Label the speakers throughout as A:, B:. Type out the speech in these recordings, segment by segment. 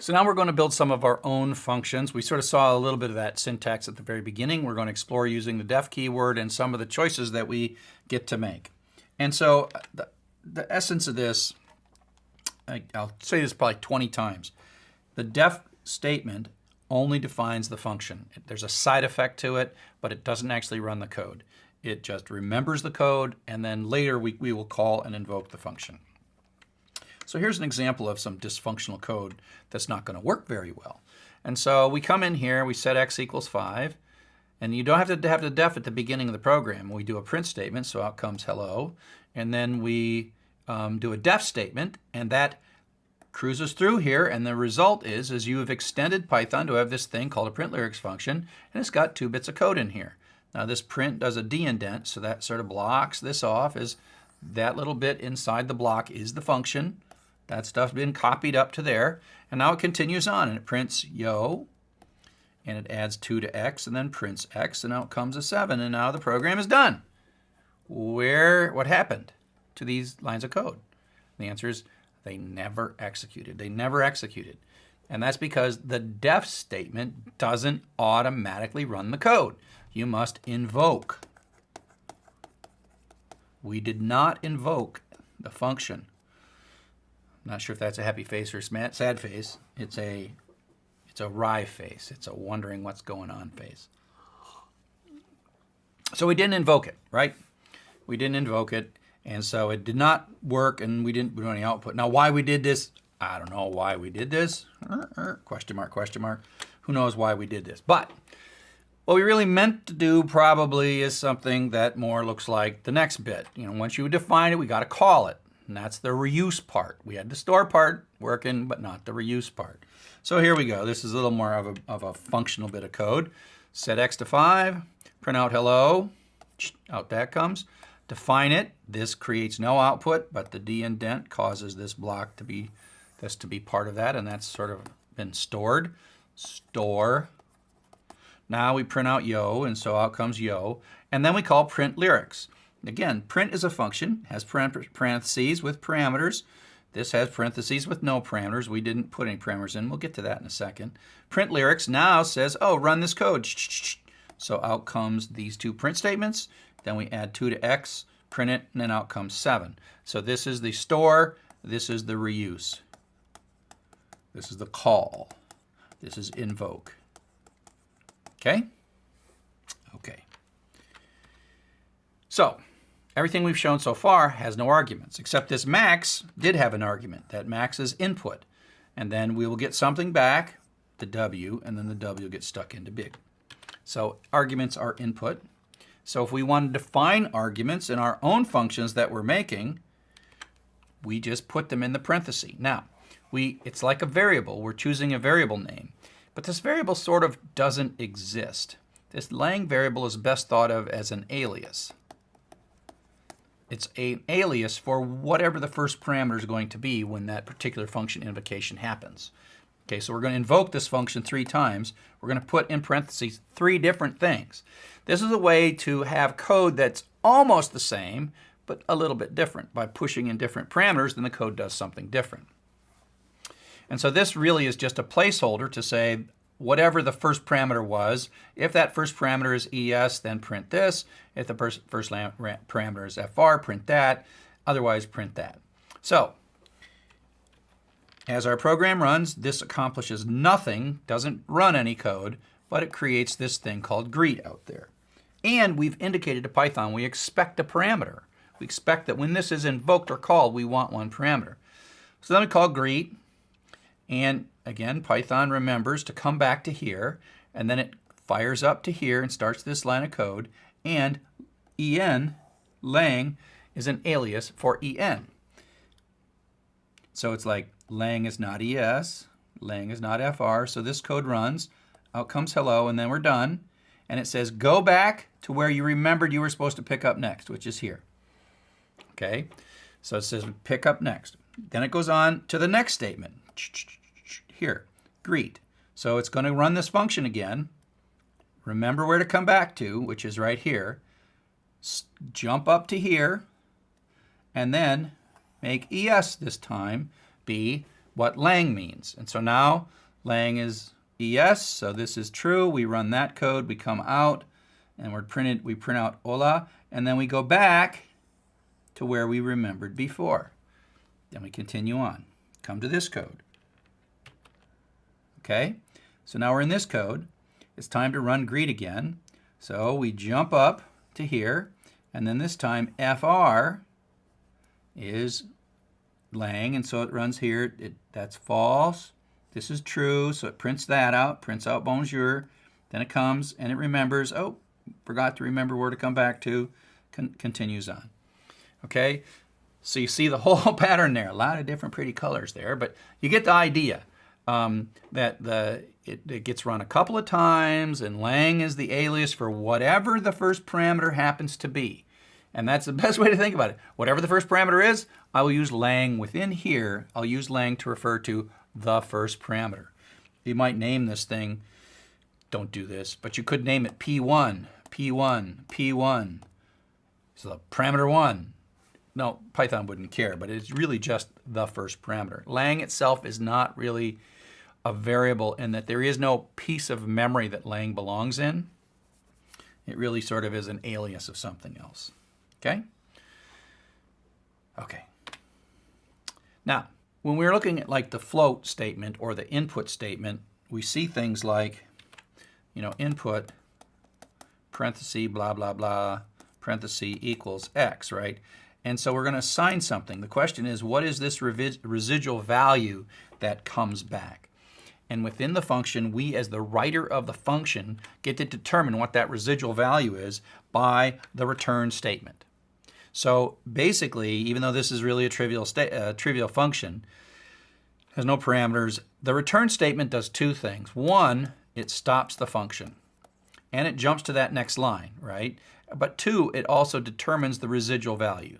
A: So now we're going to build some of our own functions. We sort of saw a little bit of that syntax at the very beginning. We're going to explore using the def keyword and some of the choices that we get to make. And so the essence of this, I'll say this probably 20 times. The def statement only defines the function. There's a side effect to it, but it doesn't actually run the code. It just remembers the code, and then later we will call and invoke the function. So here's an example of some dysfunctional code that's not going to work very well. And so we come in here, we set x equals 5, and you don't have to have the def at the beginning of the program. We do a print statement, so out comes hello, and then we do a def statement, and that cruises through here, and the result is you have extended Python to have this thing called a print lyrics function, and it's got 2 bits of code in here. Now this print does a de-indent, so that sort of blocks this off, as that little bit inside the block is the function. That stuff's been copied up to there, and now it continues on, and it prints yo, and it adds 2 to x, and then prints x, and out comes a 7, and now the program is done. What happened to these lines of code? The answer is they never executed. They never executed. And that's because the def statement doesn't automatically run the code. You must invoke. We did not invoke the function. Not sure if that's a happy face or a sad face. It's a wry face. It's a wondering what's going on face. So we didn't invoke it, right? We didn't invoke it, and so it did not work, and we didn't do any output. Now, why we did this, I don't know why we did this. Question mark, question mark. Who knows why we did this? But what we really meant to do probably is something that more looks like the next bit. Once you define it, we got to call it. And that's the reuse part. We had the store part working, but not the reuse part. So here we go. This is a little more of a functional bit of code. Set x to 5, print out hello, out that comes. Define it. This creates no output, but the de-indent causes this block to be part of that, and that's sort of been stored. Store. Now we print out yo, and so out comes yo, and then we call print lyrics. Again, print is a function, has parentheses with parameters. This has parentheses with no parameters. We didn't put any parameters in. We'll get to that in a second. Print lyrics now says, oh, run this code. So out comes these 2 print statements. Then we add 2 to x, print it, and then out comes 7. So this is the store. This is the reuse. This is the call. This is invoke. Okay? Okay. So everything we've shown so far has no arguments, except this max did have an argument. That max is input. And then we will get something back, the w, and then the w gets stuck into big. So arguments are input. So if we want to define arguments in our own functions that we're making, we just put them in the parenthesis. Now, it's like a variable. We're choosing a variable name. But this variable sort of doesn't exist. This lang variable is best thought of as an alias. It's an alias for whatever the first parameter is going to be when that particular function invocation happens. Okay, so we're going to invoke this function 3 times. We're going to put in parentheses 3 different things. This is a way to have code that's almost the same, but a little bit different. By pushing in different parameters, then the code does something different. And so this really is just a placeholder to say whatever the first parameter was. If that first parameter is ES, then print this. If the first parameter is FR, print that. Otherwise, print that. So as our program runs, this accomplishes nothing, doesn't run any code, but it creates this thing called greet out there. And we've indicated to Python we expect a parameter. We expect that when this is invoked or called, we want one parameter. So then we call greet. And again, Python remembers to come back to here, and then it fires up to here and starts this line of code. And en, lang, is an alias for en. So it's like lang is not es, lang is not fr, so this code runs, out comes hello, and then we're done. And it says go back to where you remembered you were supposed to pick up next, which is here. Okay, so it says pick up next. Then it goes on to the next statement. Here, greet. So it's going to run this function again. Remember where to come back to, which is right here. Jump up to here, and then make ES this time be what lang means. And so now lang is ES, so this is true. We run that code, we come out, and we print out hola, and then we go back to where we remembered before. Then we continue on. Come to this code. Okay, so now we're in this code. It's time to run greet again. So we jump up to here, and then this time FR is lang, and so it runs here. That's false. This is true, so it prints that out, prints out bonjour. Then it comes and it remembers, oh, forgot to remember where to come back to, continues on. Okay, so you see the whole pattern there. A lot of different pretty colors there, but you get the idea that it gets run a couple of times, and lang is the alias for whatever the first parameter happens to be. And that's the best way to think about it. Whatever the first parameter is, I will use lang within here. I'll use lang to refer to the first parameter. You might name this thing, don't do this, but you could name it P1, P1, P1. So the parameter 1. No, Python wouldn't care, but it's really just the first parameter. Lang itself is not really a variable in that there is no piece of memory that lang belongs in. It really sort of is an alias of something else. Okay? Okay. Now, when we're looking at like the float statement or the input statement, we see things like, input, parenthesis, blah, blah, blah, parenthesis equals x, right? And so we're going to assign something. The question is, what is this residual value that comes back? And within the function, we as the writer of the function get to determine what that residual value is by the return statement. So basically, even though this is really a trivial function, has no parameters, the return statement does two things. One, it stops the function, and it jumps to that next line, right? But two, it also determines the residual value.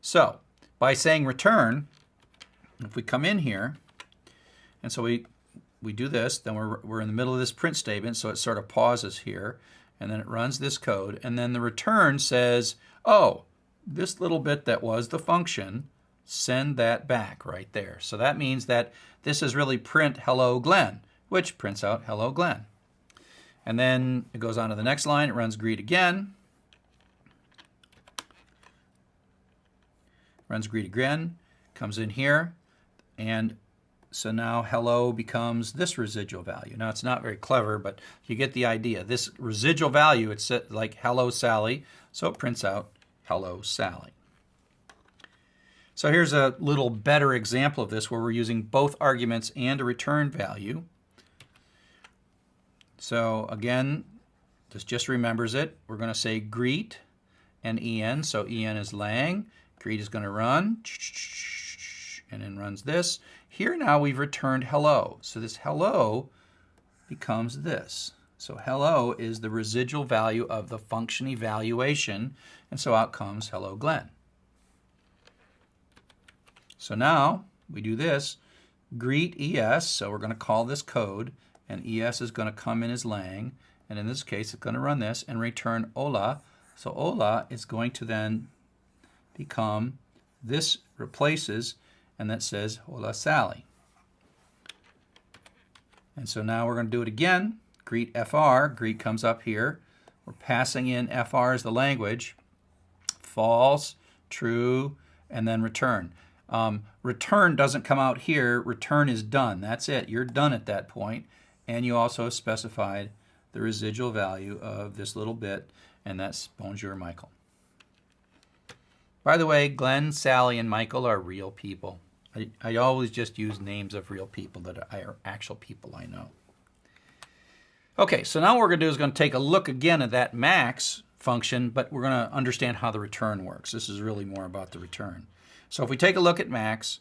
A: So by saying return, if we come in here, and so we do this, then we're in the middle of this print statement, so it sort of pauses here, and then it runs this code, and then the return says, oh, this little bit that was the function, send that back right there. So that means that this is really print hello Glenn, which prints out hello Glenn. And then it goes on to the next line, it runs greet again. Runs greet again, comes in here, and so now hello becomes this residual value. Now it's not very clever, but you get the idea. This residual value, it's like hello Sally, so it prints out hello Sally. So here's a little better example of this where we're using both arguments and a return value. So again, this just remembers it. We're going to say greet and en, so en is lang. Greet is going to run, and then runs this. Here now we've returned hello. So this hello becomes this. So hello is the residual value of the function evaluation, and so out comes hello Glenn. So now we do this, greet ES, so we're going to call this code, and ES is going to come in as lang, and in this case it's going to run this and return hola. So hola is going to then become, this replaces, and that says hola Sally. And so now we're going to do it again, greet FR, greet comes up here, we're passing in FR as the language, false, true, and then return. Return doesn't come out here, return is done, that's it, you're done at that point, and you also have specified the residual value of this little bit, and that's bonjour Michael. By the way, Glenn, Sally, and Michael are real people. I always just use names of real people that are actual people I know. Okay, so now what we're going to do is going to take a look again at that max function, but we're going to understand how the return works. This is really more about the return. So if we take a look at max,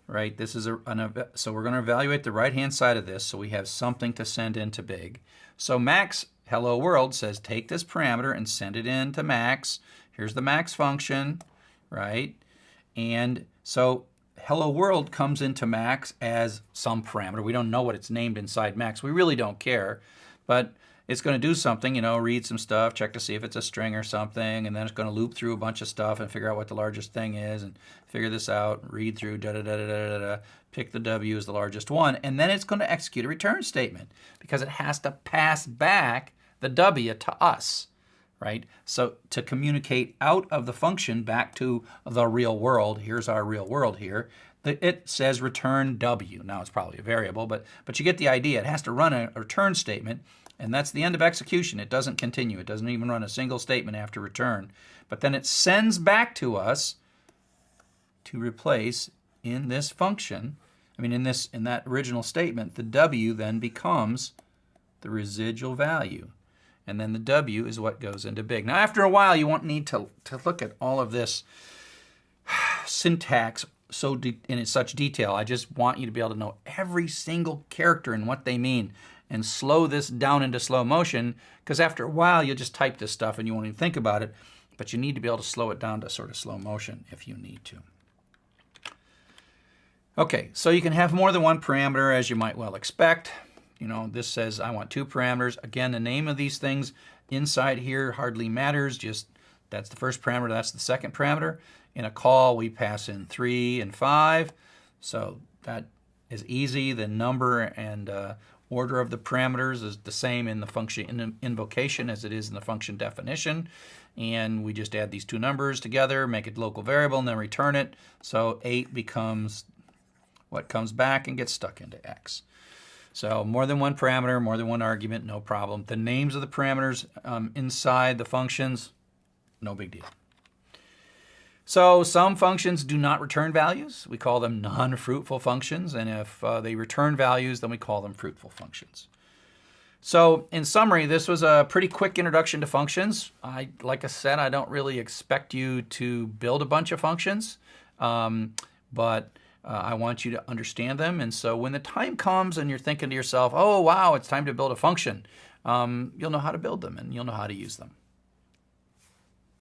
A: right, this is so we're going to evaluate the right-hand side of this so we have something to send into big. So max hello world says take this parameter and send it into max. Here's the max function, right? And so hello world comes into max as some parameter. We don't know what it's named inside max. We really don't care. But it's going to do something, read some stuff, check to see if it's a string or something, and then it's going to loop through a bunch of stuff and figure out what the largest thing is and figure this out, read through, pick the W as the largest one, and then it's going to execute a return statement because it has to pass back the W to us, right? So to communicate out of the function back to the real world, here's our real world here, it says return W. Now it's probably a variable, but you get the idea. It has to run a return statement, and that's the end of execution. It doesn't continue. It doesn't even run a single statement after return. But then it sends back to us to replace in this function, in that original statement, the W then becomes the residual value. And then the W is what goes into big. Now after a while you won't need to look at all of this syntax in such detail. I just want you to be able to know every single character and what they mean and slow this down into slow motion, because after a while you'll just type this stuff and you won't even think about it, but you need to be able to slow it down to sort of slow motion if you need to. Okay, so you can have more than one parameter, as you might well expect. This says I want 2 parameters. Again, the name of these things inside here hardly matters, just that's the first parameter, that's the second parameter. In a call, we pass in 3 and 5, so that is easy. The number and order of the parameters is the same in the function invocation as it is in the function definition, and we just add these 2 numbers together, make it local variable, and then return it. So 8 becomes what comes back and gets stuck into X. So more than one parameter, more than one argument, no problem. The names of the parameters inside the functions, no big deal. So some functions do not return values. We call them non-fruitful functions, and if they return values, then we call them fruitful functions. So in summary, this was a pretty quick introduction to functions. Like I said, I don't really expect you to build a bunch of functions, but I want you to understand them. And so when the time comes and you're thinking to yourself, oh, wow, it's time to build a function, you'll know how to build them and you'll know how to use them.